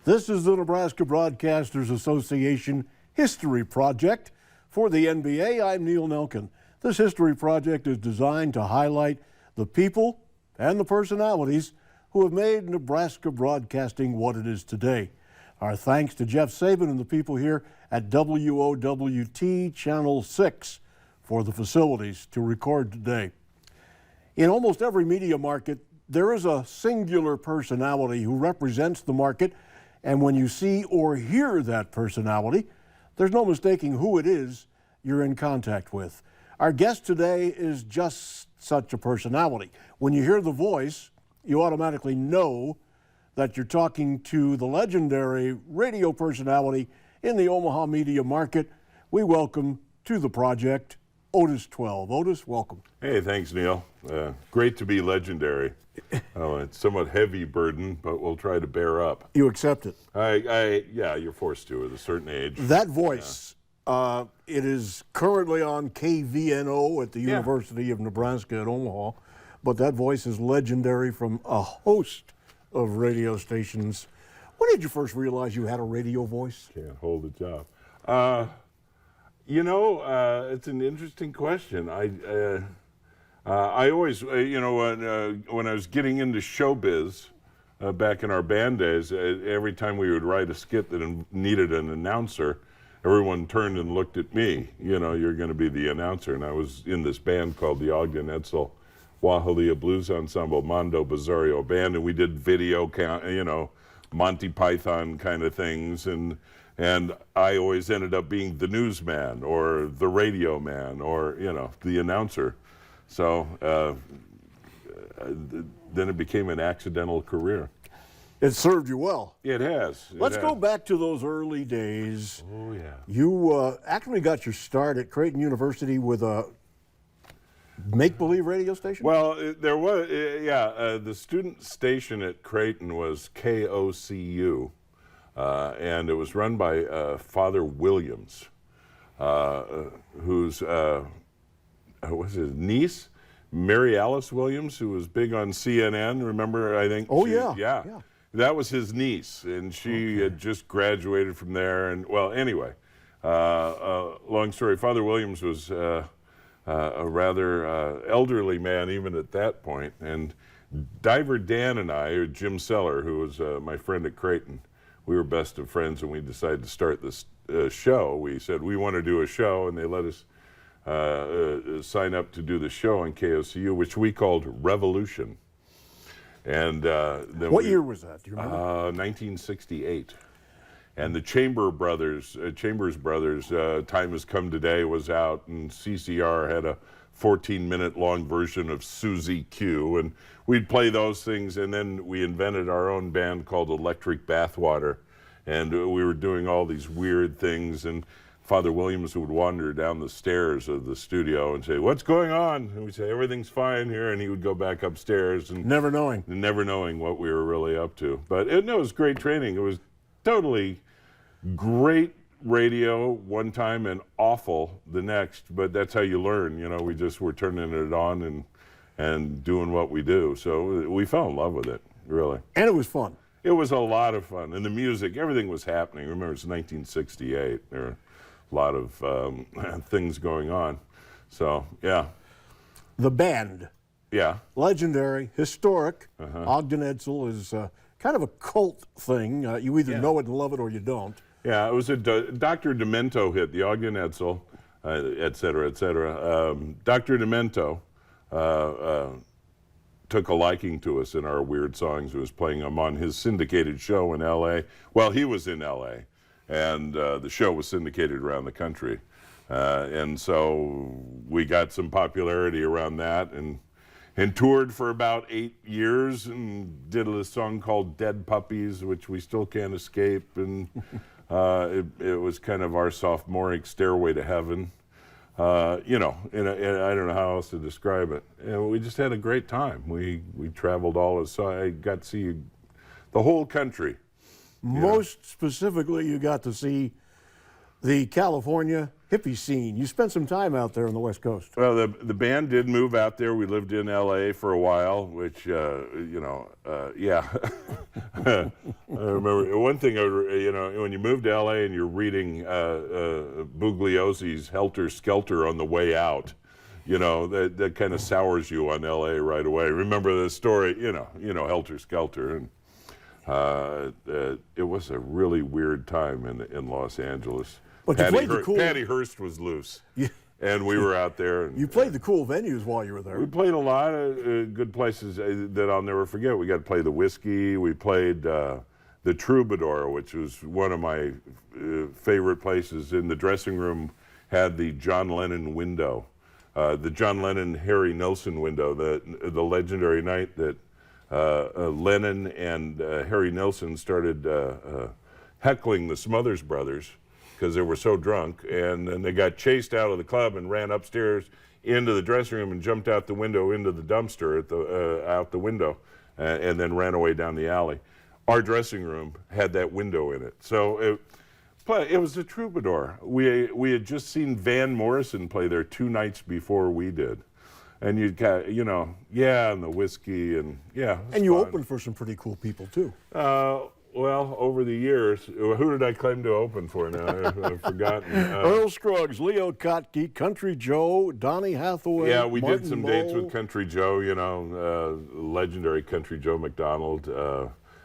This is the Nebraska Broadcasters Association History Project. For the NBA, I'm Neil Nelkin. This history project is designed to highlight the people and the personalities who have made Nebraska broadcasting what it is today. Our thanks to Jeff Saban and the people here at WOWT Channel 6 for the facilities to record today. In almost every media market, there is a singular personality who represents the market, and when you see or hear that personality, there's no mistaking who it is you're in contact with. Our guest today is just such a personality. When you hear the voice, you automatically know that you're talking to the legendary radio personality in the Omaha media market. We welcome to the project Otis 12. Otis, welcome. Hey, thanks, Neil. Great to be legendary. It's somewhat heavy burden, but we'll try to bear up. You accept it? Yeah, you're forced to at a certain age. That voice, it is currently on KVNO at the University of Nebraska at Omaha, but that voice is legendary from a host of radio stations. When did you first realize you had a radio voice? Can't hold a job. It's an interesting question. I always, when I was getting into showbiz back in our band days, every time we would write a skit that needed an announcer, everyone turned and looked at me. You know, you're going to be the announcer. And I was in this band called the Ogden Edsel Wahalia Blues Ensemble, Mondo Bizarro Band, and we did video, Monty Python kind of things. And I always ended up being the newsman or the radio man or, the announcer. So then it became an accidental career. It served you well. It has. Let's go back to those early days. Oh, yeah. You actually got your start at Creighton University with a make-believe radio station? Well, there was, the student station at Creighton was KOCU, and it was run by Father Williams, whose was his niece, Mary Alice Williams, who was big on CNN, remember, I think? Oh, yeah. That was his niece, and she had just graduated from there. And, well, anyway, long story, Father Williams was a rather elderly man even at that point. And Diver Dan and I, or Jim Seller, who was my friend at Creighton, we were best of friends, and we decided to start this show. We said, we want to do a show, and they let us sign up to do the show on KOCU, which we called Revolution. And then what year was that? Do you remember? 1968. And the Chambers Brothers, Time Has Come Today was out, and CCR had a 14-minute long version of Susie Q, and we'd play those things, and then we invented our own band called Electric Bathwater, and we were doing all these weird things, and Father Williams would wander down the stairs of the studio and say, "What's going on?" And we'd say, "Everything's fine here," and he would go back upstairs, and never knowing what we were really up to. But it was great training. It was totally great radio one time and awful the next, but that's how you learn. We just were turning it on and doing what we do. So we fell in love with it, really. And it was fun. It was a lot of fun. And the music, everything was happening. Remember, it's 1968. There were a lot of things going on. So, yeah. The band. Yeah. Legendary, historic. Ogden Edsel is kind of a cult thing. You either know it and love it or you don't. Yeah, it was a Dr. Demento hit, the Ogden Edsel, et cetera, et cetera. Dr. Demento took a liking to us in our weird songs. He was playing them on his syndicated show in L.A. Well, he was in L.A., and the show was syndicated around the country. And so we got some popularity around that and toured for about 8 years and did a song called Dead Puppies, which we still can't escape. And it was kind of our sophomoric stairway to heaven. And I don't know how else to describe it. And we just had a great time. We traveled I got to see the whole country. Most specifically, you got to see the California hippie scene. You spent some time out there on the West Coast. Well, the band did move out there. We lived in L.A. for a while, which, yeah. I remember one thing, when you move to L.A. and you're reading Bugliosi's Helter Skelter on the way out, that kind of sours you on L.A. right away. Remember the story, Helter Skelter. And it was a really weird time in Los Angeles. But you played the cool. Patty Hearst was loose, and we were out there. And, you played the cool venues while you were there. We played a lot of good places that I'll never forget. We got to play the Whiskey. We played the Troubadour, which was one of my favorite places. In the dressing room, had the John Lennon window, the John Lennon Harry Nilsson window, the legendary night that Lennon and Harry Nilsson started heckling the Smothers Brothers because they were so drunk, and then they got chased out of the club and ran upstairs into the dressing room and jumped out the window into the dumpster out the window, and then ran away down the alley. Our dressing room had that window in it, so it was the Troubadour. We had just seen Van Morrison play there 2 nights before we did. And you'd got, and the Whiskey, and yeah. And you opened for some pretty cool people, too. Well, over the years, who did I claim to open for now? I've forgotten. Earl Scruggs, Leo Kottke, Country Joe, Donny Hathaway. Yeah, we Martin did some Mull. dates with Country Joe, legendary Country Joe McDonald.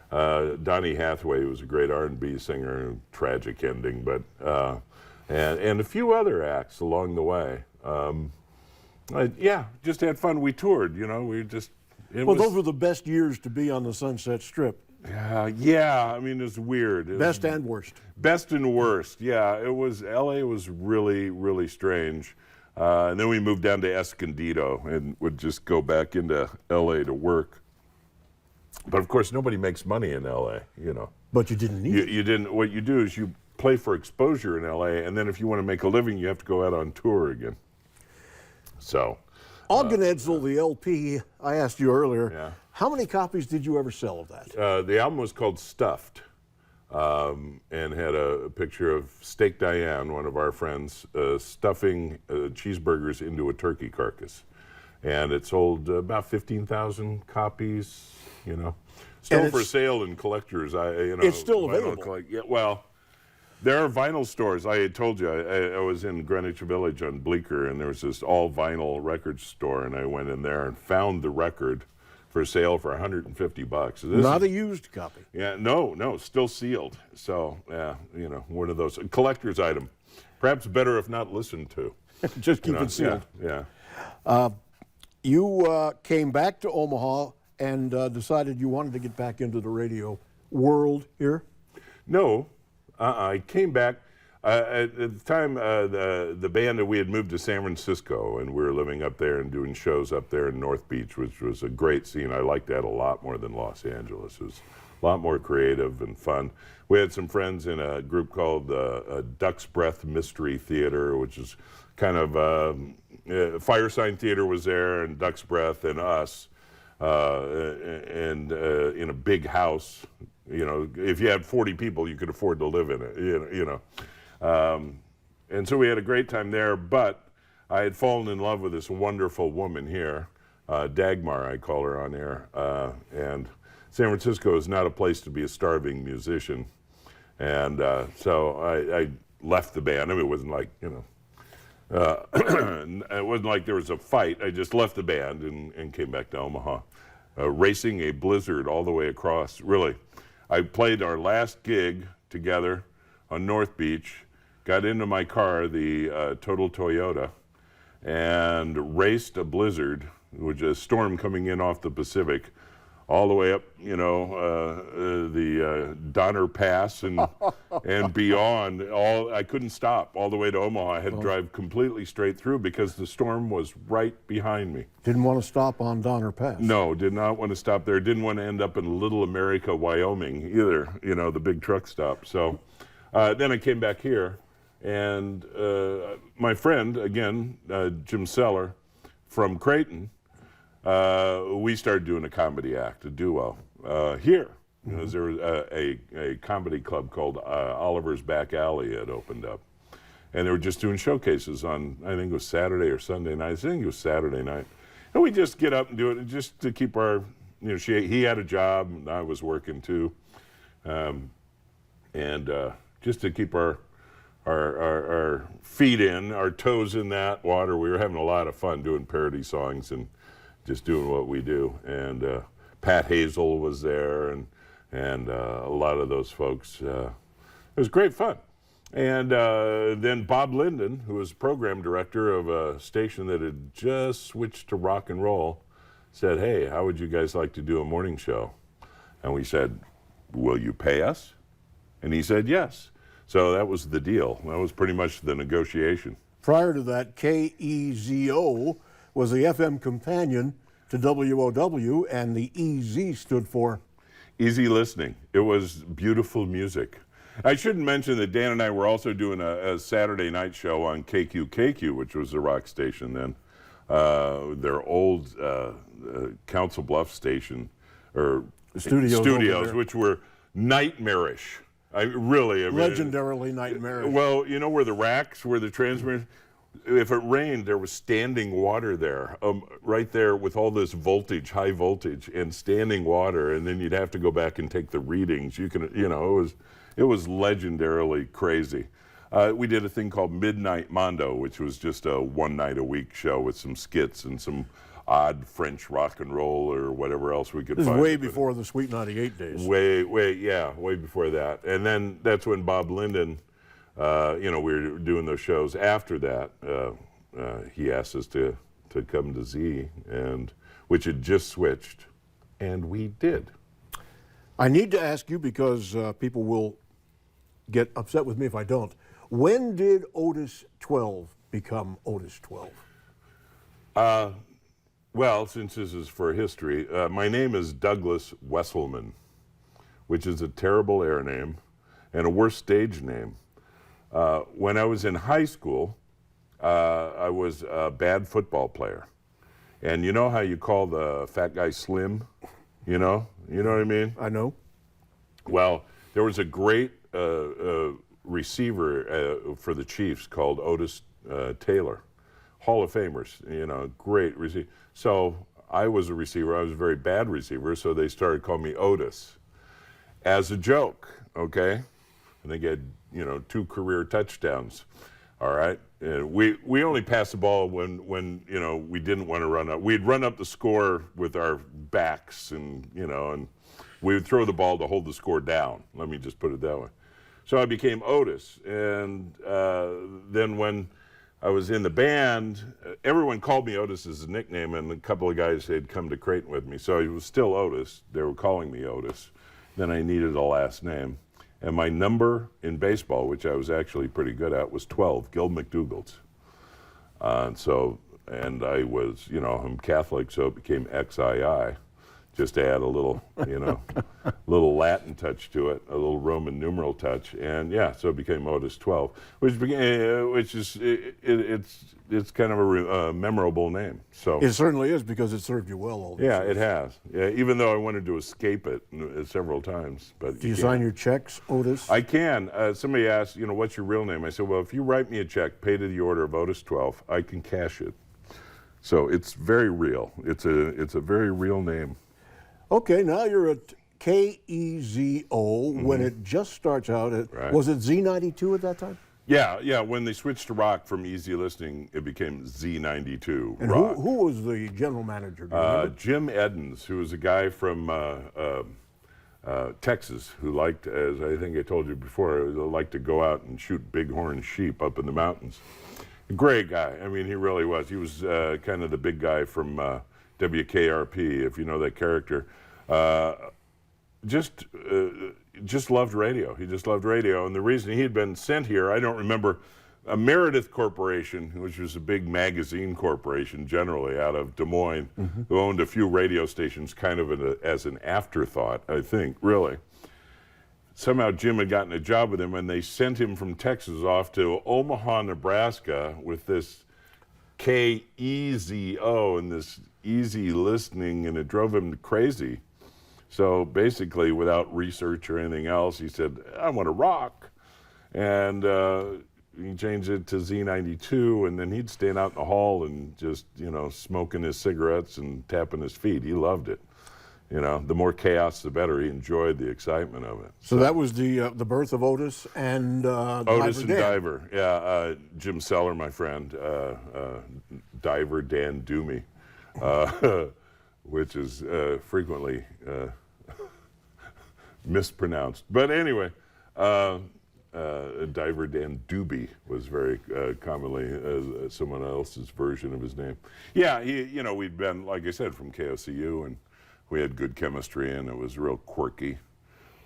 Donny Hathaway was a great R&B singer, tragic ending, but and a few other acts along the way. Just had fun. We toured, those were the best years to be on the Sunset Strip. Yeah, I mean, it was weird. Best and worst. Best and worst, yeah. L.A. was really, really strange. And then we moved down to Escondido and would just go back into L.A. to work. But, of course, nobody makes money in L.A., But you didn't need it. You didn't. What you do is you play for exposure in L.A., and then if you want to make a living, you have to go out on tour again. So, Ogden Edsel, the LP, I asked you earlier, yeah. How many copies did you ever sell of that? The album was called Stuffed, and had a picture of Steak Diane, one of our friends, stuffing cheeseburgers into a turkey carcass. And it sold about 15,000 copies, Still for sale in collectors. It's still available. Well, there are vinyl stores. I had told you, I was in Greenwich Village on Bleecker, and there was this all-vinyl record store, and I went in there and found the record for sale for $150. Not a used copy. Yeah, no, still sealed. So, one of those. A collector's item. Perhaps better if not listened to. Just keep it sealed. Yeah. You came back to Omaha and decided you wanted to get back into the radio world here? No. I came back. At the time, the band, we had moved to San Francisco, and we were living up there and doing shows up there in North Beach, which was a great scene. I liked that a lot more than Los Angeles. It was a lot more creative and fun. We had some friends in a group called Duck's Breath Mystery Theater, which is kind of Fire Sign Theater was there, and Duck's Breath, and us, and in a big house. If you had 40 people, you could afford to live in it, and so we had a great time there, but I had fallen in love with this wonderful woman here, Dagmar, I call her on air, and San Francisco is not a place to be a starving musician, and so I left the band. I mean, it wasn't like, it wasn't like there was a fight. I just left the band and came back to Omaha, racing a blizzard all the way across, really. I played our last gig together on North Beach, got into my car, the Total Toyota, and raced a blizzard, which is a storm coming in off the Pacific, all the way up, the Donner Pass and beyond. I couldn't stop all the way to Omaha. I had to drive completely straight through because the storm was right behind me. Didn't want to stop on Donner Pass. No, did not want to stop there. Didn't want to end up in Little America, Wyoming either, the big truck stop. So then I came back here, and my friend, again, Jim Seller from Creighton, we started doing a comedy act, a duo, here. There was a comedy club called Oliver's Back Alley had opened up. and they were just doing showcases on, I think it was Saturday or Sunday night. I think it was Saturday night. And we just get up and do it just to keep our, he had a job and I was working too. Just to keep our feet in, our toes in that water. We were having a lot of fun doing parody songs and just doing what we do. And Pat Hazel was there and a lot of those folks. It was great fun. And then Bob Linden, who was program director of a station that had just switched to rock and roll, said, "Hey, how would you guys like to do a morning show?" And we said, "Will you pay us?" And he said, "Yes." So that was the deal. That was pretty much the negotiation. Prior to that, KEZO was the FM companion to WOW, and the EZ stood for? Easy listening. It was beautiful music. I shouldn't mention that Dan and I were also doing a Saturday night show on KQKQ, which was the rock station then. Their old Council Bluffs station, or studios which were nightmarish. Legendarily nightmarish. Well, you know where the racks, where the transmitters, if it rained, there was standing water there, right there with all this voltage, high voltage, and standing water, and then you'd have to go back and take the readings. It was legendarily crazy. We did a thing called Midnight Mondo, which was just a one night a week show with some skits and some odd French rock and roll or whatever else we could find. This is way before the Sweet 98 days. Way before that. And then that's when Bob Linden, we were doing those shows. After that, he asked us to come to Z, which had just switched, and we did. I need to ask you, because people will get upset with me if I don't. When did Otis 12 become Otis 12? Well, since this is for history, my name is Douglas Wesselmann, which is a terrible air name and a worse stage name. When I was in high school, I was a bad football player. And you know how you call the fat guy slim? You know what I mean? I know. Well, there was a great receiver for the Chiefs called Otis Taylor. Hall of Famers, great receiver. So I was a receiver. I was a very bad receiver, so they started calling me Otis as a joke, okay? And they get, 2 career touchdowns, all right? We only passed the ball when we didn't want to run up. We'd run up the score with our backs and we would throw the ball to hold the score down. Let me just put it that way. So I became Otis. And then when I was in the band, everyone called me Otis as a nickname, and a couple of guys had come to Creighton with me. So it was still Otis. They were calling me Otis. Then I needed a last name. And my number in baseball, which I was actually pretty good at, was 12, Gil McDougald's. And I was, I'm Catholic, so it became XII. Just to add a little, little Latin touch to it, a little Roman numeral touch, and so it became Otis 12, it's kind of a memorable name. So it certainly is, because it served you well all the time. It has. Yeah, even though I wanted to escape it several times, but do you sign your checks, Otis? I can. Somebody asked, what's your real name? I said, well, if you write me a check, pay to the order of Otis 12, I can cash it. So it's very real. It's a very real name. Okay, now you're at KEZO. When it just starts out, was it Z92 at that time? Yeah. When they switched to rock from Easy Listening, it became Z92 and rock. Who was the general manager? Do you remember? Jim Edens, who was a guy from Texas who liked, as I think I told you before, liked to go out and shoot bighorn sheep up in the mountains. A great guy. I mean, he really was. He was kind of the big guy from WKRP, if you know that character. Just loved radio. He just loved radio. And the reason he had been sent here, I don't remember, Meredith Corporation, which was a big magazine corporation generally out of Des Moines, who owned a few radio stations kind of as an afterthought, I think, really. Somehow Jim had gotten a job with him, and they sent him from Texas off to Omaha, Nebraska with this KEZO and this easy listening, and it drove him crazy. So basically, without research or anything else, he said, I want to rock. And he changed it to Z92, and then he'd stand out in the hall and just, smoking his cigarettes and tapping his feet. He loved it. The more chaos, the better. He enjoyed the excitement of it. So that was the birth of Otis and Otis and Dan. Diver. Yeah, Jim Seller, my friend, Diver Dan Doomey, which is frequently mispronounced. But anyway, Diver Dan Doobie was very commonly someone else's version of his name. Yeah, we'd been, like I said, from KOCU, and we had good chemistry, and it was real quirky.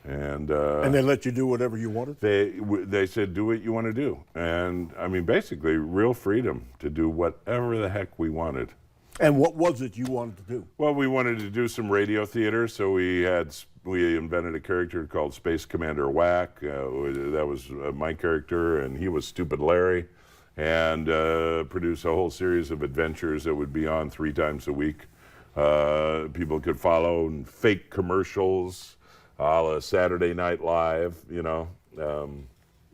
And they let you do whatever you wanted? They said, do what you want to do. And, I mean, basically, real freedom to do whatever the heck we wanted. And what was it you wanted to do? Well, we wanted to do some radio theater, so we invented a character called Space Commander Whack. That was my character, and he was Stupid Larry, and produced a whole series of adventures that would be on 3 times a week. People could follow, and fake commercials, a la Saturday Night Live,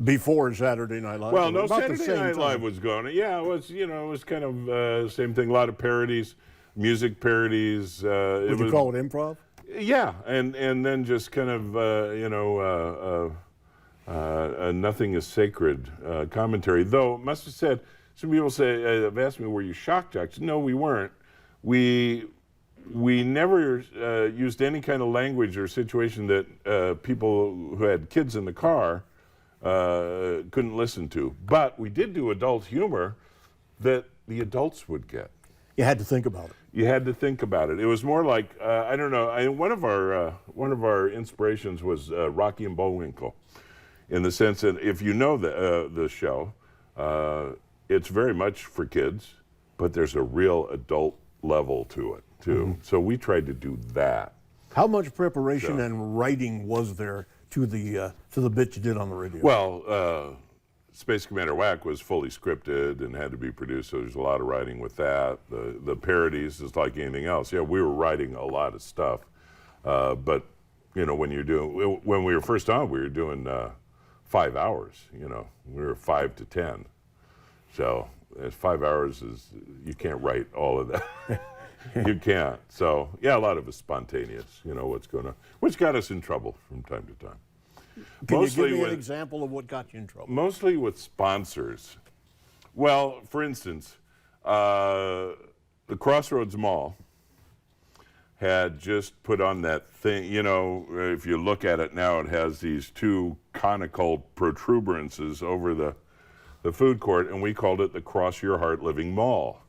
Before Saturday Night Live? Well, no, about Saturday Night Live was going. Yeah, it was kind of same thing. A lot of parodies, music parodies. Would you call it improv? Yeah, and then just kind of nothing is sacred commentary. Though, must have said, some people have asked me, were you shock jocks? No, we weren't. We never used any kind of language or situation that people who had kids in the car couldn't listen to. But we did do adult humor that the adults would get. You had to think about it. You had to think about it. It was more like, I don't know, one of our inspirations was Rocky and Bullwinkle, in the sense that if you know the show, it's very much for kids, but there's a real adult level to it too. Mm-hmm. So we tried to do that. How much preparation and writing was there to the bit you did on the radio? Well, Space Commander Whack was fully scripted and had to be produced, so there's a lot of writing with that. The parodies is like anything else. Yeah, we were writing a lot of stuff, but when we were first on, we were doing 5 hours. We were 5 to 10, so 5 hours is, you can't write all of that. You can't. So yeah, a lot of it's spontaneous. What's going on, which got us in trouble from time to time. Can you give me an example of what got you in trouble? Mostly with sponsors. Well, for instance, the Crossroads Mall had just put on that thing, if you look at it now, it has these 2 conical protuberances over the food court, and we called it the Cross Your Heart Living Mall,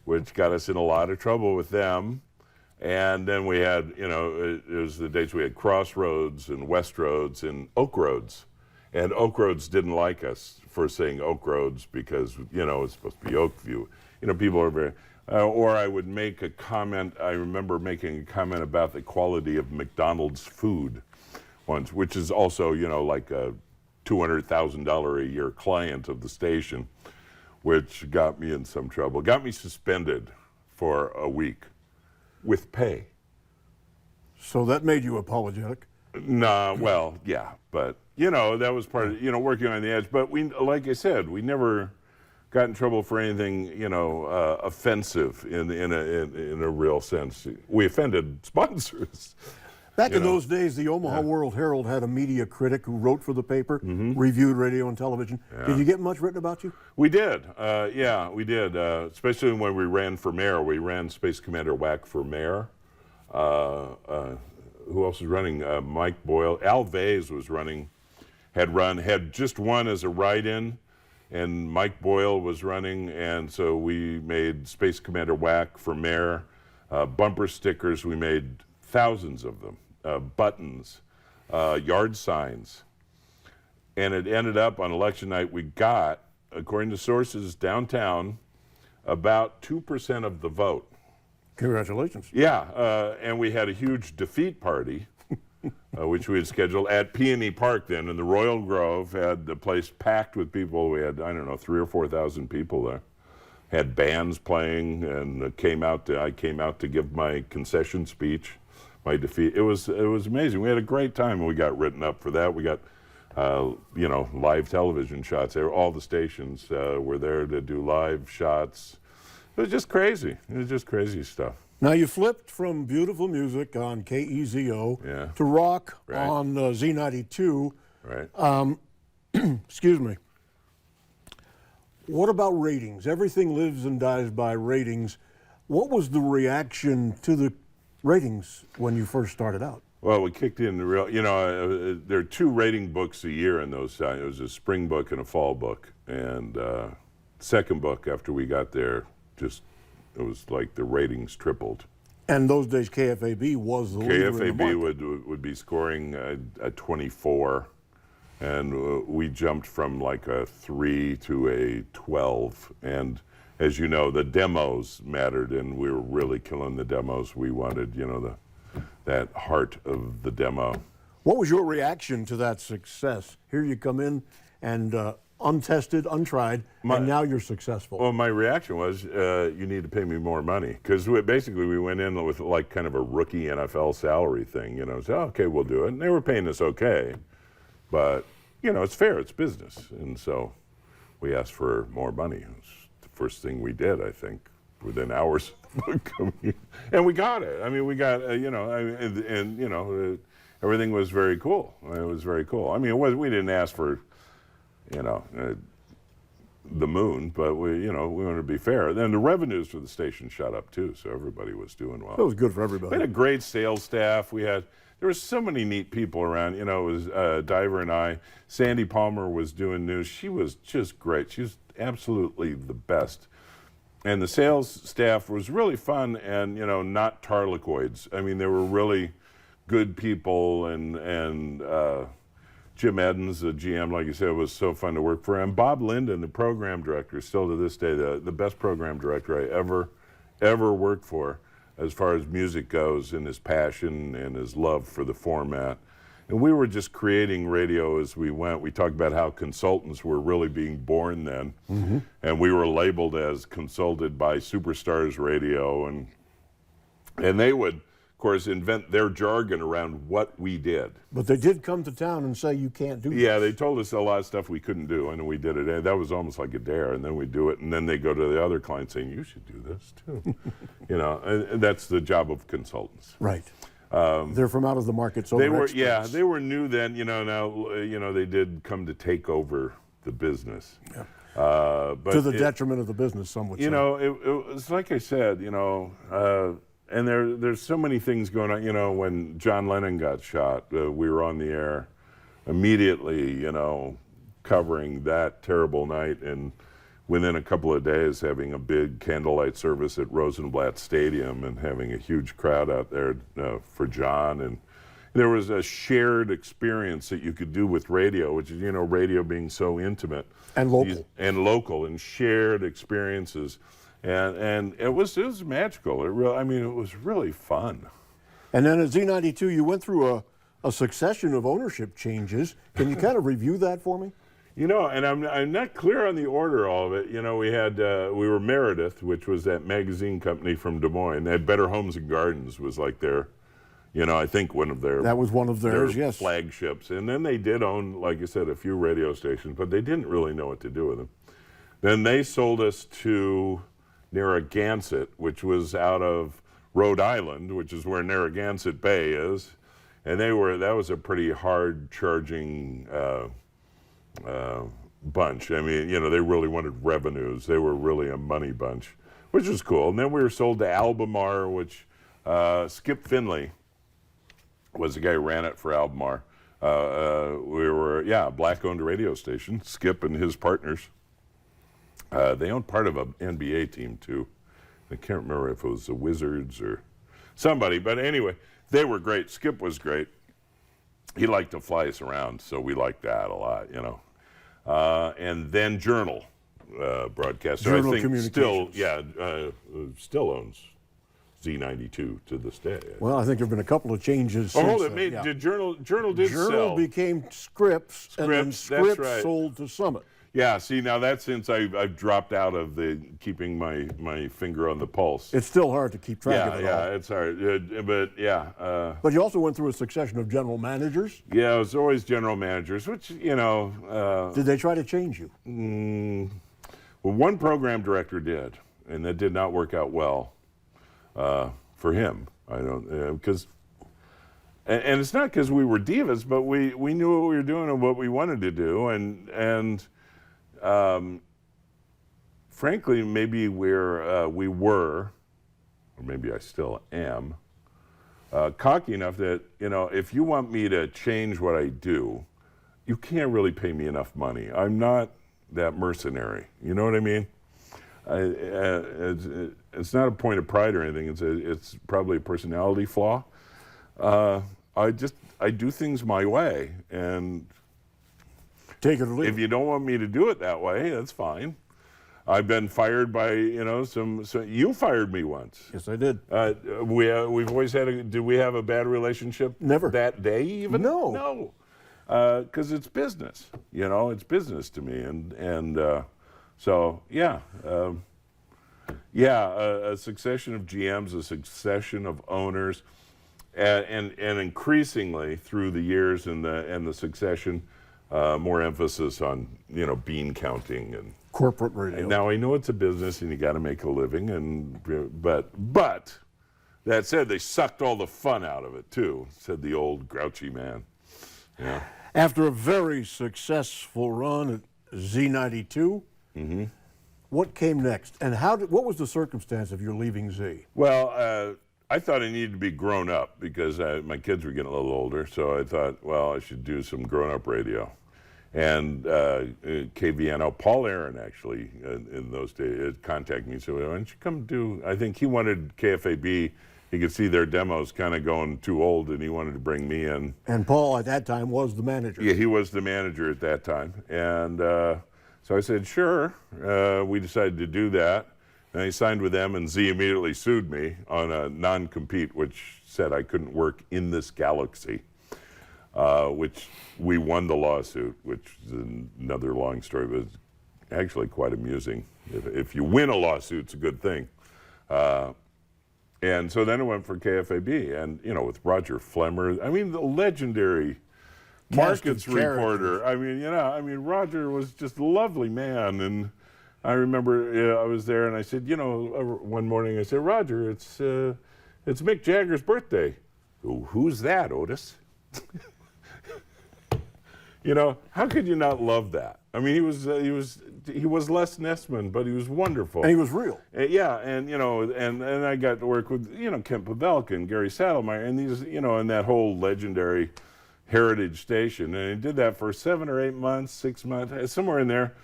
which got us in a lot of trouble with them. And then we had, it was the days we had Crossroads and Westroads and Oak Roads. And Oak Roads didn't like us for saying Oak Roads because, it's supposed to be Oakview. People are very, or I would make a comment, I remember making a comment about the quality of McDonald's food once, which is also, like a $200,000 a year client of the station, which got me in some trouble. Got me suspended for a week. With pay. So that made you apologetic? Nah, well, yeah, but that was part of working on the edge. But we, like I said, we never got in trouble for anything offensive in a real sense. We offended sponsors. Back in those days, the Omaha World Herald had a media critic who wrote for the paper, reviewed radio and television. Yeah. Did you get much written about you? We did. We did. Especially when we ran for mayor. We ran Space Commander Whack for mayor. Who else was running? Mike Boyle. Al Vase was running. Had just won as a write-in, and Mike Boyle was running, and so we made Space Commander Whack for mayor. Bumper stickers, we made thousands of them. Buttons, yard signs. And it ended up on election night, we got, according to sources downtown, about 2% of the vote. Congratulations. Yeah, and we had a huge defeat party, which we had scheduled at Peony Park then, in the Royal Grove. Had the place packed with people. We had, 3,000 or 4,000 people there. Had bands playing, and I came out to give my concession speech. My defeat. It was amazing. We had a great time, and we got written up for that. We got you know, live television shots. All the stations were there to do live shots. It was just crazy. It was just crazy stuff. Now you flipped from beautiful music on KEZO Yeah. to rock Right. on Z92. Right. Excuse me. What about ratings? Everything lives and dies by ratings. What was the reaction to the ratings when you first started out? Well, we kicked in the real, you know, there are 2 rating books a year in those times. It was a spring book and a fall book. And second book after we got there, just, it was like the ratings tripled. And those days KFAB was the leader in the market. KFAB would be scoring a 24, and we jumped from like a 3 to a 12. And as you know, the demos mattered, and we were really killing the demos. We wanted, you know, that heart of the demo. What was your reaction to that success? Here you come in and untested, untried, and now you're successful. Well, my reaction was, you need to pay me more money. Because basically we went in with like kind of a rookie NFL salary thing, you know. So, okay, we'll do it. And they were paying us okay. But, you know, it's fair, it's business. And so we asked for more money. It was the first thing we did, I think, within hours. And we got it. I mean, we got, you know, and you know, everything was very cool. It was very cool. I mean, we didn't ask for, you know, the moon, but you know, we wanted to be fair. Then the revenues for the station shot up too, so everybody was doing well. That was good for everybody. We had a great sales staff. There were so many neat people around. You know, it was Diver and I. Sandy Palmer was doing news. She was just great. She was absolutely the best. And the sales staff was really fun and, you know, not tarlicoids. I mean, they were really good people, and Jim Eddins, the GM, like you said, was so fun to work for. And Bob Linden, the program director, still to this day, the best program director I ever worked for as far as music goes, and his passion and his love for the format. And we were just creating radio as we went. We talked about how consultants were really being born then. Mm-hmm. And we were labeled as consulted by Superstars Radio. And they would, of course, invent their jargon around what we did. But they did come to town and say, you can't do this. Yeah, they told us a lot of stuff we couldn't do, and we did it. And that was almost like a dare, and then we do it. And then they go to the other clients saying, you should do this too. You know, and that's the job of consultants. Right. They're from out of the market, so they were experts. Yeah, they were new then. You know, now you know they did come to take over the business. Yeah. But to the detriment of the business, some would say. You know, it was like I said. You know, and there's so many things going on. You know, when John Lennon got shot, we were on the air immediately. You know, covering that terrible night, and within a couple of days having a big candlelight service at Rosenblatt Stadium and having a huge crowd out there for John. And there was a shared experience that you could do with radio, which is, you know, radio being so intimate. And local. And shared experiences. And it was magical. I mean, it was really fun. And then at Z92, you went through a succession of ownership changes. Can you kind of review that for me? You know, and I'm not clear on the order of all of it. You know, we were Meredith, which was that magazine company from Des Moines. They had Better Homes and Gardens was like their, you know, I think one of their. That was one of theirs, yes. Flagships. And then they did own, like you said, a few radio stations, but they didn't really know what to do with them. Then they sold us to Narragansett, which was out of Rhode Island, which is where Narragansett Bay is. And that was a pretty hard charging bunch. I mean, you know, they really wanted revenues. They were really a money bunch, which was cool. And then we were sold to Albemarle, which Skip Finley was the guy who ran it for Albemarle. We were, a black-owned radio station, Skip and his partners. They owned part of an NBA team, too. I can't remember if it was the Wizards or somebody, but anyway, they were great. Skip was great. He liked to fly us around, so we liked that a lot, you know. And then Journal broadcaster, Journal I think Communications. still owns Z92 to this day. Well, I think there have been a couple of changes. Oh, since Journal did Journal sell. became Scripps, and then Scripps, that's Scripps right. sold to Summit. Yeah, see, now that's since I've dropped out of the keeping my finger on the pulse. It's still hard to keep track of it all. Yeah, it's hard. But yeah. But you also went through a succession of general managers. Yeah, it was always general managers, which, Did they try to change you? Well, one program director did, and that did not work out well for him. I don't, because, and it's not because we were divas, but we knew what we were doing and what we wanted to do, and frankly, maybe we were, or maybe I still am, cocky enough that, if you want me to change what I do, you can't really pay me enough money. I'm not that mercenary. You know what I mean? It's not a point of pride or anything. It's probably a personality flaw. I do things my way, and take it or leave if you don't want me to do it that way, that's fine. I've been fired by some. You fired me once. Yes, I did. We've always had. Did we have a bad relationship? Never. That day even? No. Because it's business. It's business to me, and so yeah. A succession of GMs, a succession of owners, and increasingly through the years and the succession, more emphasis on bean counting and corporate radio. And now I know it's a business and you got to make a living, but that said, they sucked all the fun out of it too, said the old grouchy man. Yeah. After a very successful run at Z92. Mm-hmm. What came next, and what was the circumstance of your leaving Z? Well, I thought I needed to be grown up because my kids were getting a little older, so I thought, well, I should do some grown-up radio. And KVNO, Paul Aaron actually, in those days, contacted me and said, why don't you come do, I think he wanted KFAB, he could see their demos kind of going too old, and he wanted to bring me in. And Paul, at that time, was the manager. Yeah, he was the manager at that time. And so I said, sure. We decided to do that. And I signed with them, and Z immediately sued me on a non-compete, which said I couldn't work in this galaxy, which we won the lawsuit, which is another long story, but it's actually quite amusing. If you win a lawsuit, it's a good thing. And so then I went for KFAB, and, with Roger Flemmer, the legendary markets reporter. Roger was just a lovely man, and I remember I was there, and I said, one morning I said, Roger, it's Mick Jagger's birthday. Oh, who's that, Otis? How could you not love that? He was Les Nessman, but he was wonderful. And he was real. And I got to work with Kent Pavelka and Gary Saddlemeyer, and these and that whole legendary heritage station, and he did that for 7 or 8 months, 6 months, somewhere in there.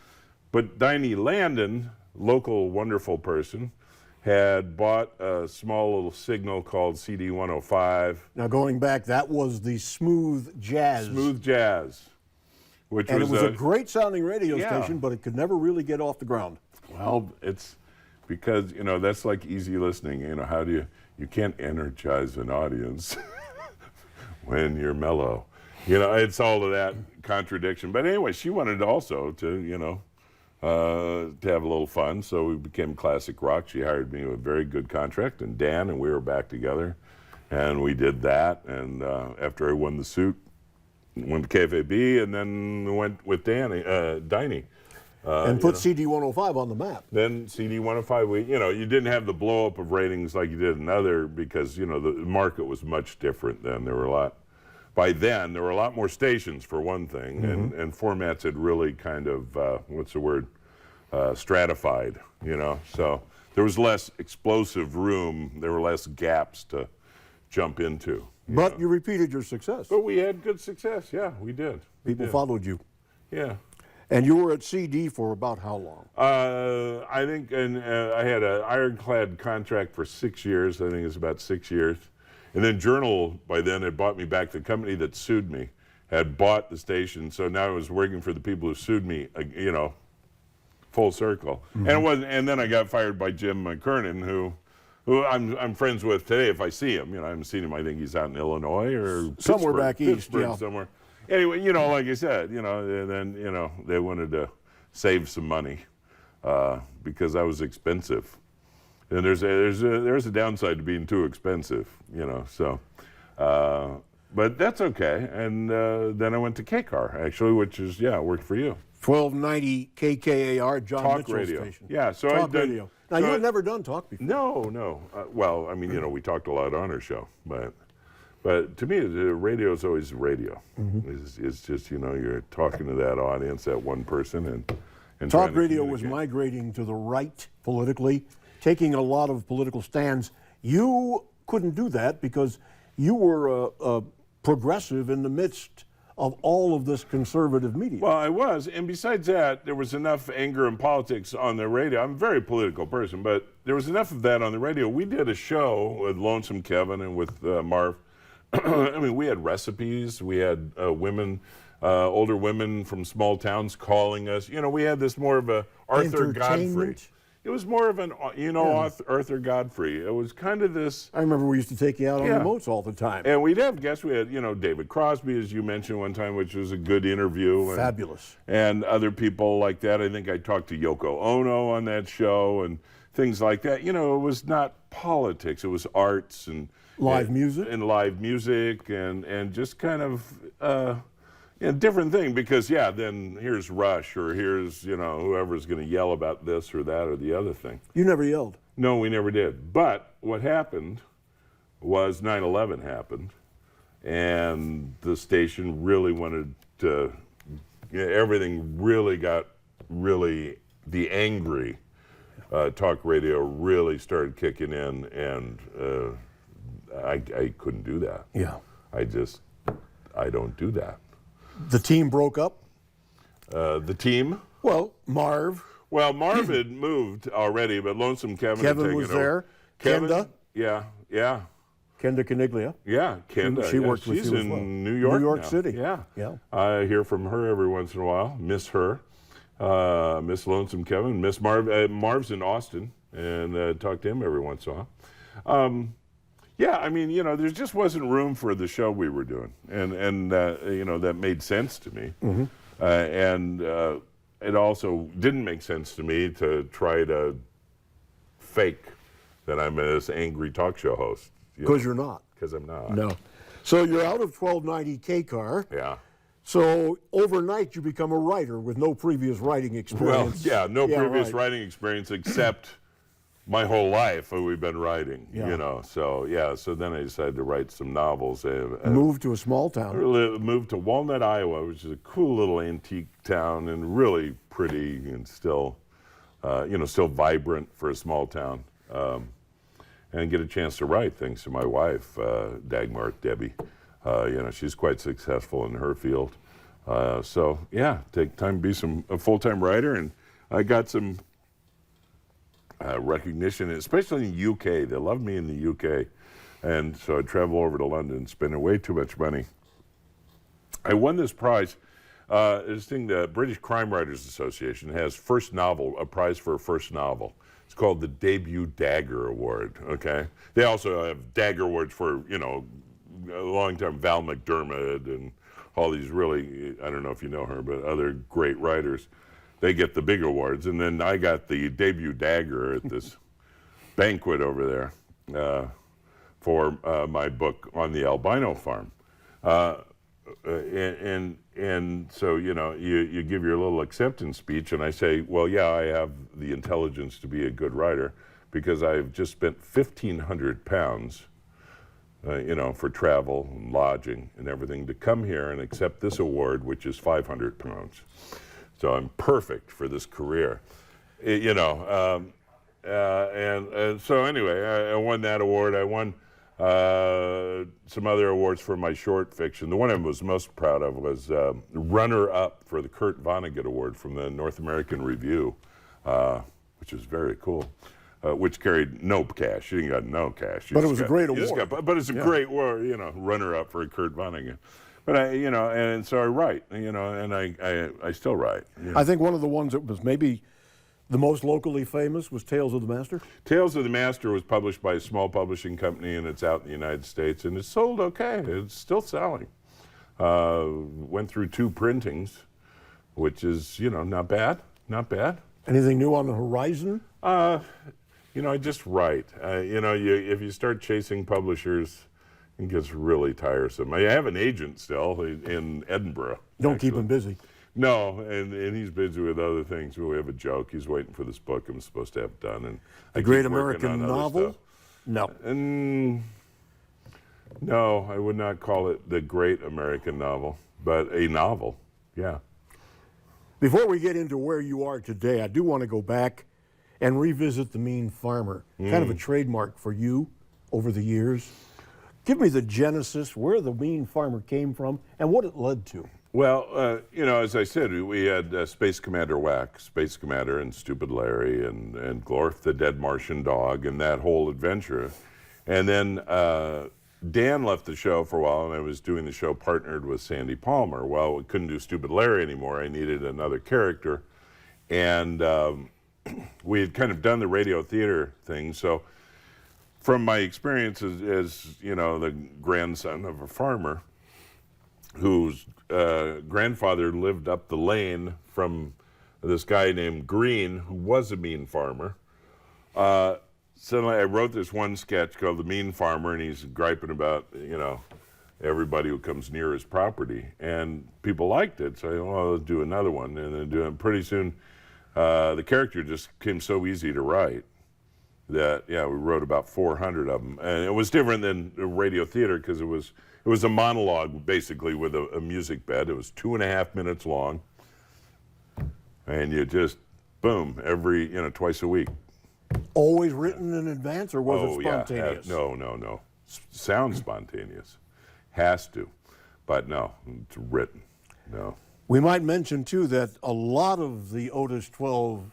But Diney Landon, local wonderful person, had bought a small little signal called CD 105. Now going back, that was the Smooth Jazz. Smooth Jazz. Which and it was a great sounding radio station, but it could never really get off the ground. Well, it's because, that's like easy listening. How do you can't energize an audience when you're mellow. It's all of that contradiction. But anyway, she wanted also to, to have a little fun. So we became Classic Rock. She hired me with a very good contract, and Dan, and we were back together. And we did that. And after I won the suit, went to KFAB, and then went with Diney. And put CD 105 on the map. Then CD 105, you didn't have the blow up of ratings like you did in other, because, the market was much different then. By then, there were a lot more stations, for one thing, Mm-hmm. and formats had really kind of, stratified, So there was less explosive room, there were less gaps to jump into. But you repeated your success. But we had good success, yeah, we did. People followed you. Yeah. And you were at CD for about how long? I think, I had an ironclad contract for 6 years. I think it's about 6 years. And then Journal, by then, had bought me back. The company that sued me had bought the station, so now I was working for the people who sued me, full circle. Mm-hmm. And then I got fired by Jim McKernan, who I'm friends with today if I see him. I haven't seen him. I think he's out in Illinois or somewhere back east, Pittsburgh, somewhere. Anyway, like I said, and then, they wanted to save some money because I was expensive. And there's a downside to being too expensive, you know. So, but that's okay. And then I went to KCAR actually, which is worked for you. 1290 KKAR, John Talk Mitchell radio. station. Yeah, so Talk I've done, radio. Now, you had never done talk before. No. Well, I mean, you know, we talked a lot on our show, but to me, the radio is always radio. It's just, you know, you're talking to that audience, that one person, and Talk radio was migrating to the right politically, taking a lot of political stands. You couldn't do that because you were a progressive in the midst of all of this conservative media. Well, I was, and besides that, there was enough anger and politics on the radio. I'm a very political person, but there was enough of that on the radio. We did a show with Lonesome Kevin and with Marv. I mean, we had recipes. We had women, older women from small towns calling us. You know, we had this more of a Arthur Godfrey. It was more of an, you know, Arthur Godfrey. It was kind of this. I remember we used to take you out on remotes all the time. And we'd have guests. We had, you know, David Crosby, as you mentioned one time, which was a good interview. Fabulous. And other people like that. I think I talked to Yoko Ono on that show and things like that. You know, it was not politics. It was arts and live music. And live music and just kind of different thing because, then here's Rush or here's, you know, whoever's going to yell about this or that or the other thing. You never yelled. No, we never did. But what happened was 9/11 happened, and the station really wanted to, everything really got the angry talk radio really started kicking in, and I couldn't do that. Yeah. I don't do that. The team broke up? The team? Well, Marv. Well, Marv had moved already, but Lonesome Kevin had taken was over. there. Kevin? Kenda? Yeah. Kenda Caniglia. Yeah, Kenda. She worked with She's you as well. in New York New York now. City. Yeah. I hear from her every once in a while. Miss her. Miss Lonesome Kevin. Miss Marv. Marv's in Austin, and talk to him every once in a while. Yeah, I mean, you know, there just wasn't room for the show we were doing, and you know, that made sense to me. And it also didn't make sense to me to try to fake that I'm this angry talk show host. Because you're not. Because I'm not. No. So you're out of 1290 KCAR. Yeah. So overnight you become a writer with no previous writing experience. Well, no previous right. writing experience except my whole life we've been writing, you know. So then I decided to write some novels. Moved to a small town. Moved to Walnut, Iowa, which is a cool little antique town and really pretty and still, still vibrant for a small town. And get a chance to write, thanks to my wife, Dagmar, Debbie. She's quite successful in her field. Take time to be a full-time writer, and I got some recognition, especially in the UK. They love me in the UK. And so I travel over to London, spending way too much money. I won this prize. The British Crime Writers Association has a prize for a first novel. It's called the Debut Dagger Award, okay? They also have Dagger Awards for, a long time, Val McDermott and all these really, I don't know if you know her, but other great writers. They get the big awards, and then I got the Debut Dagger at this banquet over there for my book on the albino farm. And so, you give your little acceptance speech, and I say, well, yeah, I have the intelligence to be a good writer because I've just spent 1,500 pounds, for travel and lodging and everything to come here and accept this award, which is 500 pounds. So I'm perfect for this career, and so anyway, I won that award. I won some other awards for my short fiction. The one I was most proud of was runner-up for the Kurt Vonnegut Award from the North American Review, which was very cool, which carried no cash. You got no cash. But it was a great award. But it's a great award, runner-up for Kurt Vonnegut. But and so I write, and I still write. I think one of the ones that was maybe the most locally famous was Tales of the Master? Tales of the Master was published by a small publishing company, and it's out in the United States, and it's sold okay. It's still selling. Went through 2 printings, which is, not bad. Not bad. Anything new on the horizon? I just write. If you start chasing publishers, it gets really tiresome. I have an agent still in Edinburgh. Don't keep him busy. No, and he's busy with other things. We have a joke. He's waiting for this book I'm supposed to have done. And The Great American Novel? No. And no, I would not call it the Great American Novel, but a novel. Yeah. Before we get into where you are today, I do want to go back and revisit The Mean Farmer, kind of a trademark for you over the years. Give me the genesis, where The Mean Farmer came from, and what it led to. Well, as I said, we had Space Commander Whack, Space Commander, and Stupid Larry, and Glorf the Dead Martian Dog, and that whole adventure. And then Dan left the show for a while, and I was doing the show partnered with Sandy Palmer. Well, we couldn't do Stupid Larry anymore. I needed another character. And we had kind of done the radio theater thing. So from my experience as the grandson of a farmer whose grandfather lived up the lane from this guy named Green, who was a mean farmer, suddenly I wrote this one sketch called The Mean Farmer, and he's griping about, everybody who comes near his property. And people liked it, so I thought, well, let's do another one. And then pretty soon, the character just came so easy to write that, we wrote about 400 of them. And it was different than radio theater because it was a monologue, basically, with a music bed. It was 2.5 minutes long. And you just, boom, every, twice a week. Always written in advance, or was it spontaneous? No. Sounds spontaneous. Has to. But no, it's written. No. We might mention, too, that a lot of the Otis 12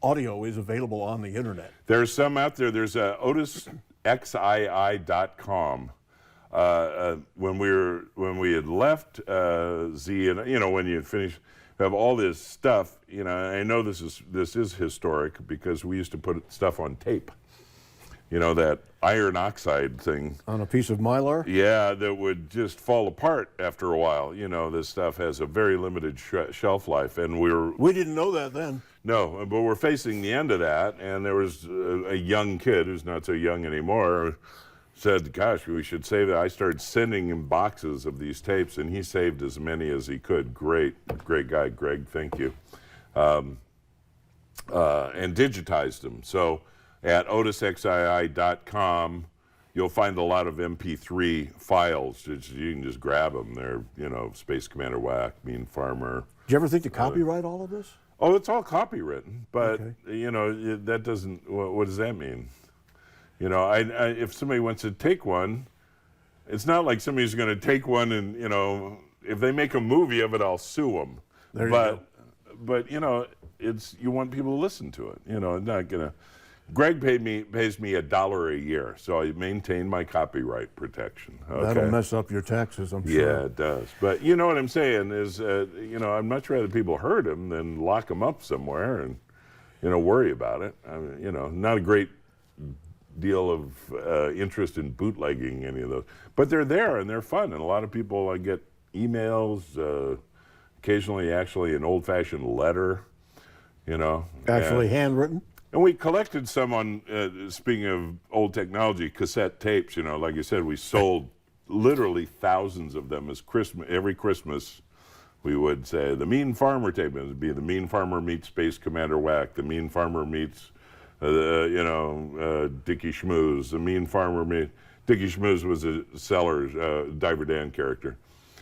audio is available on the internet. There's some out there. There's otisxii.com. When we had left Z, and when you had finished, have all this stuff. I know this is historic because we used to put stuff on tape. That iron oxide thing. On a piece of Mylar? Yeah, that would just fall apart after a while. This stuff has a very limited shelf life, and we didn't know that then. No, but we're facing the end of that, and there was a young kid who's not so young anymore said, gosh, we should save that. I started sending him boxes of these tapes, and he saved as many as he could. Great guy, Greg, thank you. And digitized them. So at otisxii.com, you'll find a lot of MP3 files. You can just grab them. They're, Space Commander Whack, Mean Farmer. Did you ever think to copyright all of this? Oh, it's all copywritten, but, okay. That doesn't, what does that mean? If somebody wants to take one, it's not like somebody's going to take one and, if they make a movie of it, I'll sue them. There you go. But, you want people to listen to it. Not going to. Greg pays me $1 a year, so I maintain my copyright protection. Okay? That'll mess up your taxes, I'm sure. Yeah, it does. But you know what I'm saying is, I'd much rather people hurt him than lock him up somewhere and, worry about it. I mean, not a great deal of interest in bootlegging any of those. But they're there and they're fun. And a lot of people, I get emails, occasionally actually an old-fashioned letter, Actually handwritten? And we collected some on, speaking of old technology, cassette tapes. Like you said, we sold literally thousands of them as every Christmas. We would say the Mean Farmer tape. It would be the Mean Farmer meets Space Commander Whack. The Mean Farmer meets, Dickie Schmooze. The Mean Farmer meets Dickie Schmooze was a Sellers, Diver Dan character.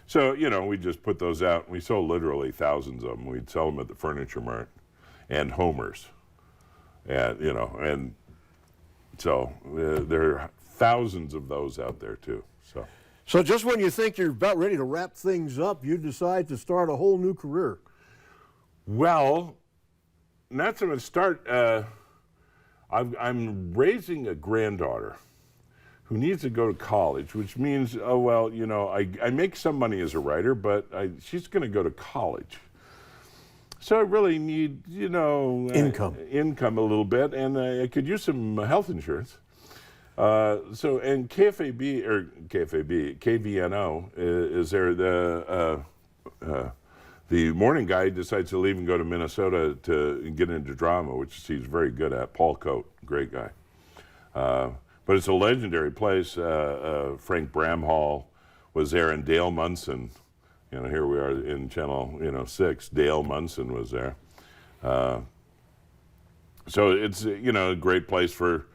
So we just put those out. And we sold literally thousands of them. We'd sell them at the Furniture Mart and Homer's. And, and so there are thousands of those out there, too. So just when you think you're about ready to wrap things up, you decide to start a whole new career. Well, not so much start. I'm raising a granddaughter who needs to go to college, which means, I make some money as a writer, but she's going to go to college. So I really need, income a little bit, and I could use some health insurance. And KVNO is there. The morning guy decides to leave and go to Minnesota to get into drama, which he's very good at. Paul Cote, great guy. But it's a legendary place. Frank Bramhall was there, and Dale Munson. Here we are in Channel 6. Dale Munson was there. So it's a great place for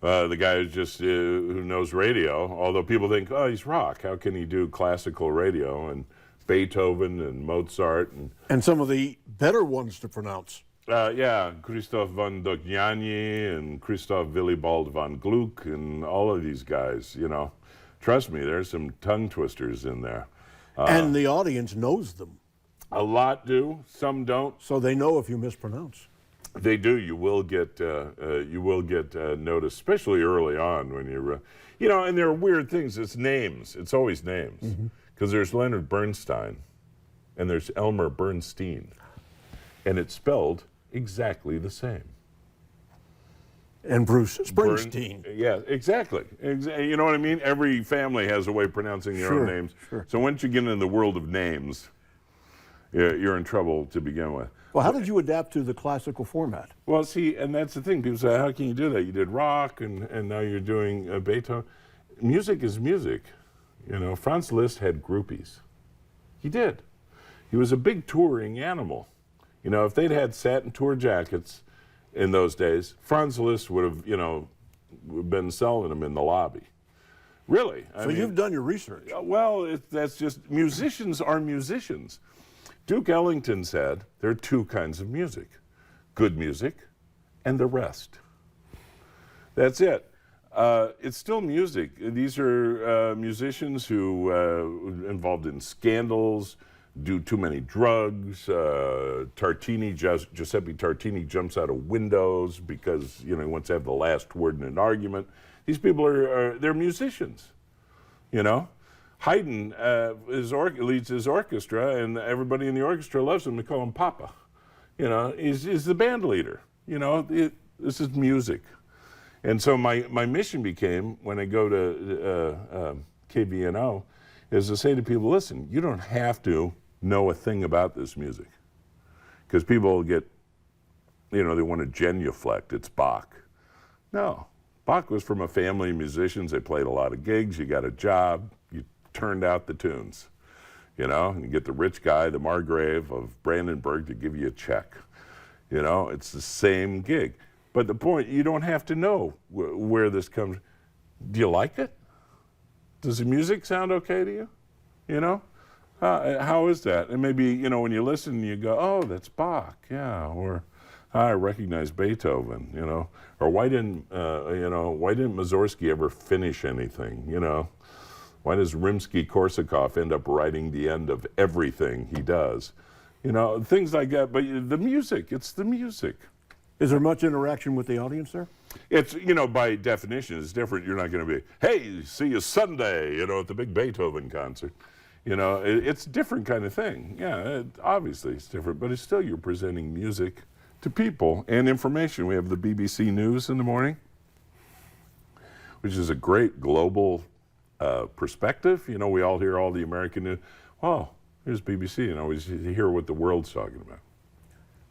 the guy who knows radio. Although people think, oh, he's rock. How can he do classical radio? And Beethoven and Mozart and some of the better ones to pronounce. Christoph von Dognani and Christoph Willibald von Gluck and all of these guys. Trust me, there's some tongue twisters in there. And the audience knows them. A lot do, some don't. So they know if you mispronounce. They do. You will get noticed, especially early on when you're, and there are weird things. It's names. It's always names. Because there's Leonard Bernstein, and there's Elmer Bernstein, and it's spelled exactly the same. And Bruce Springsteen. Yeah, exactly. You know what I mean? Every family has a way of pronouncing their own names. Sure. So once you get into the world of names, you're in trouble to begin with. Well, how did you adapt to the classical format? Well, see, and that's the thing. People say, how can you do that? You did rock, and now you're doing Beethoven. Music is music. Franz Liszt had groupies. He did. He was a big touring animal. If they'd had satin tour jackets in those days, Franz Liszt would have, been selling them in the lobby. Really. So you've done your research. Well, that's just, musicians are musicians. Duke Ellington said there are two kinds of music, good music and the rest. That's it. It's still music. These are musicians who involved in scandals, do too many drugs. Giuseppe Tartini jumps out of windows because he wants to have the last word in an argument. These people they're musicians. Haydn leads his orchestra, and everybody in the orchestra loves him. They call him Papa. He's the band leader. This is music. And so my mission became, when I go to KVNO, is to say to people, listen, you don't have to know a thing about this music. Because people get, they want to genuflect. It's Bach. No. Bach was from a family of musicians. They played a lot of gigs. You got a job. You turned out the tunes. And you get the rich guy, the Margrave of Brandenburg, to give you a check. It's the same gig. But the point, you don't have to know where this comes. Do you like it? Does the music sound okay to you? How is that? And maybe, when you listen, you go, oh, that's Bach, yeah. Or I recognize Beethoven, Or why didn't Mussorgsky ever finish anything, Why does Rimsky-Korsakov end up writing the end of everything he does? Things like that. But the music, it's the music. Is there much interaction with the audience there? It's, by definition, it's different. You're not going to be, hey, see you Sunday, at the big Beethoven concert. It's a different kind of thing. Yeah, obviously it's different, but it's still you're presenting music to people and information. We have the BBC News in the morning, which is a great global perspective. We all hear all the American news. Oh, here's BBC, we hear what the world's talking about.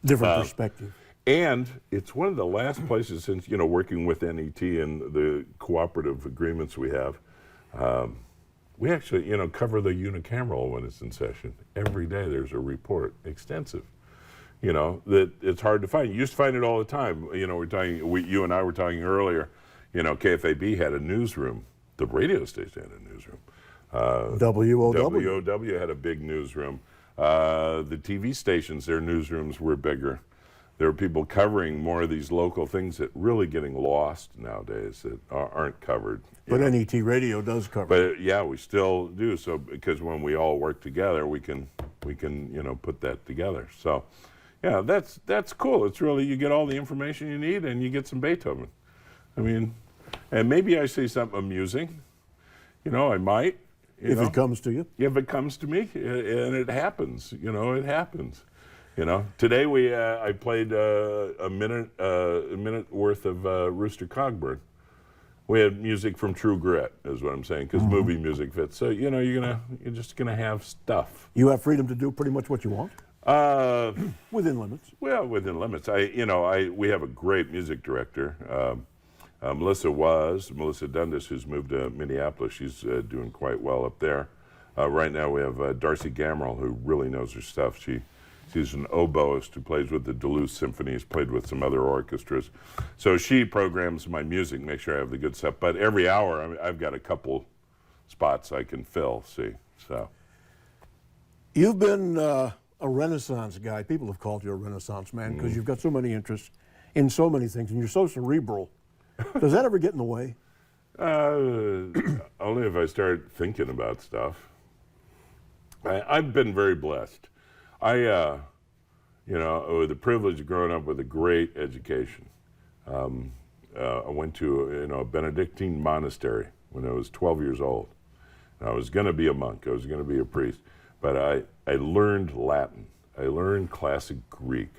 Different perspective. And it's one of the last places since, working with NET and the cooperative agreements we have, we actually, cover the unicameral when it's in session. Every day there's a report, extensive, that it's hard to find. You used to find it all the time. You and I were talking earlier, KFAB had a newsroom. The radio station had a newsroom. WOW had a big newsroom. The TV stations, their newsrooms were bigger. There are people covering more of these local things that really getting lost nowadays that aren't covered. But NET Radio does cover. But yeah, we still do. So because when we all work together, we can put that together. So yeah, that's cool. It's really, you get all the information you need and you get some Beethoven. And maybe I say something amusing. I might. If it comes to you. If it comes to me, and it happens. It happens. Today I played a minute worth of Rooster Cogburn. We had music from True Grit, is what I'm saying, because movie music fits. So you're just gonna have stuff. You have freedom to do pretty much what you want within limits. Well, within limits. We have a great music director. Melissa Dundas, who's moved to Minneapolis. She's doing quite well up there. Right now we have Darcy Gamrell, who really knows her stuff. She's an oboist who plays with the Duluth Symphonies, played with some other orchestras. So she programs my music, make sure I have the good stuff. But every hour, I've got a couple spots I can fill, so. You've been a Renaissance guy. People have called you a Renaissance man because you've got so many interests in so many things, and you're so cerebral. Does that ever get in the way? Only if I start thinking about stuff. I've been very blessed. With the privilege of growing up with a great education. I went to a Benedictine monastery when I was 12 years old. And I was going to be a monk. I was going to be a priest. But I learned Latin. I learned classic Greek.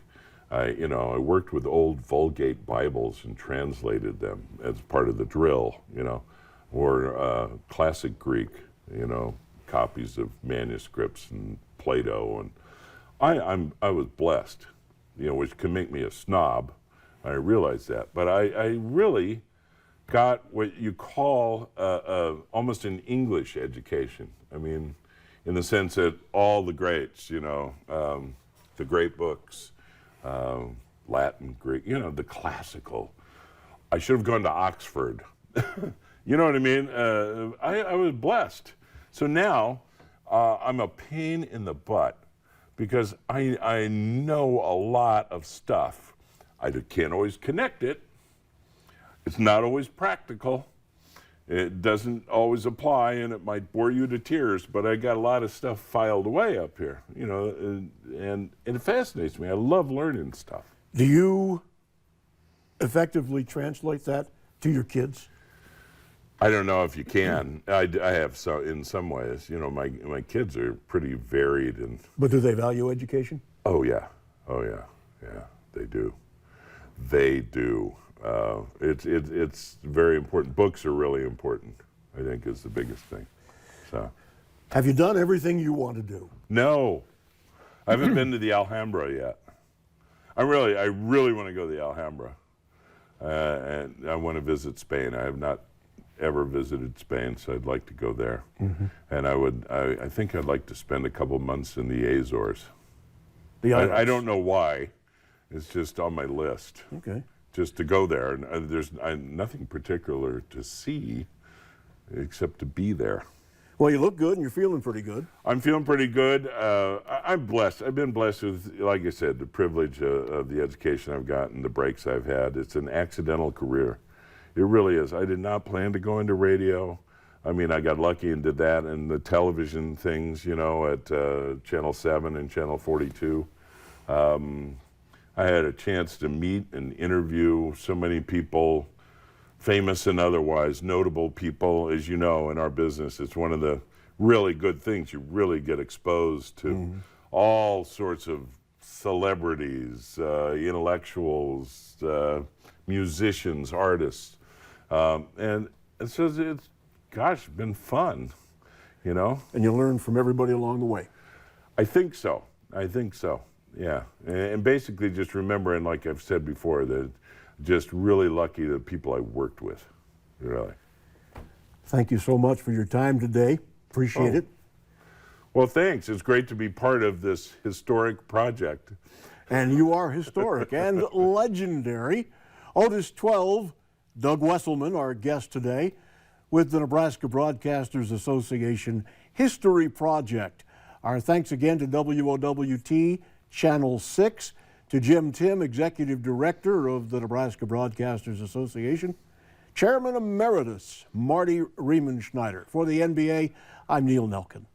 I worked with old Vulgate Bibles and translated them as part of the drill, or classic Greek, copies of manuscripts and Plato, and I was blessed, which can make me a snob. I realize that, but I really got what you call almost an English education. I mean, in the sense that all the greats, the great books, Latin, Greek, the classical. I should have gone to Oxford. You know what I mean? I was blessed. So now I'm a pain in the butt because I know a lot of stuff. I can't always connect it. It's not always practical. It doesn't always apply, and it might bore you to tears, but I got a lot of stuff filed away up here, and it fascinates me. I love learning stuff. Do you effectively translate that to your kids? I don't know if you can. I have so in some ways. My kids are pretty varied and. But do they value education? Oh yeah, they do. They do. It's very important. Books are really important, I think, is the biggest thing. So. Have you done everything you want to do? No, I haven't been to the Alhambra yet. I really want to go to the Alhambra, and I want to visit Spain. I have not ever visited Spain, so I'd like to go there. And I think I'd like to spend a couple months in the Azores. I don't know why. It's just on my list. Okay. Just to go there, and there's nothing particular to see except to be there. Well, you look good and you're feeling pretty good. I'm feeling pretty good. I'm blessed. I've been blessed with, like I said, the privilege of the education I've gotten, the breaks I've had. It's an accidental career. It really is. I did not plan to go into radio. I mean, I got lucky and did that, and the television things, at Channel 7 and Channel 42. I had a chance to meet and interview so many people, famous and otherwise, notable people. As you know, in our business, it's one of the really good things. You really get exposed to all sorts of celebrities, intellectuals, musicians, artists. And so it's, been fun, And you learn from everybody along the way. I think so. Yeah, and basically just remembering, like I've said before, that just really lucky the people I worked with, really. Thank you so much for your time today. Appreciate it. Well, thanks. It's great to be part of this historic project. And you are historic and legendary. Otis 12, Doug Wesselmann, our guest today, with the Nebraska Broadcasters Association History Project. Our thanks again to WOWT Channel 6, to Jim Timm, Executive Director of the Nebraska Broadcasters Association, Chairman Emeritus Marty Riemenschneider. For the NBA, I'm Neil Nelkin.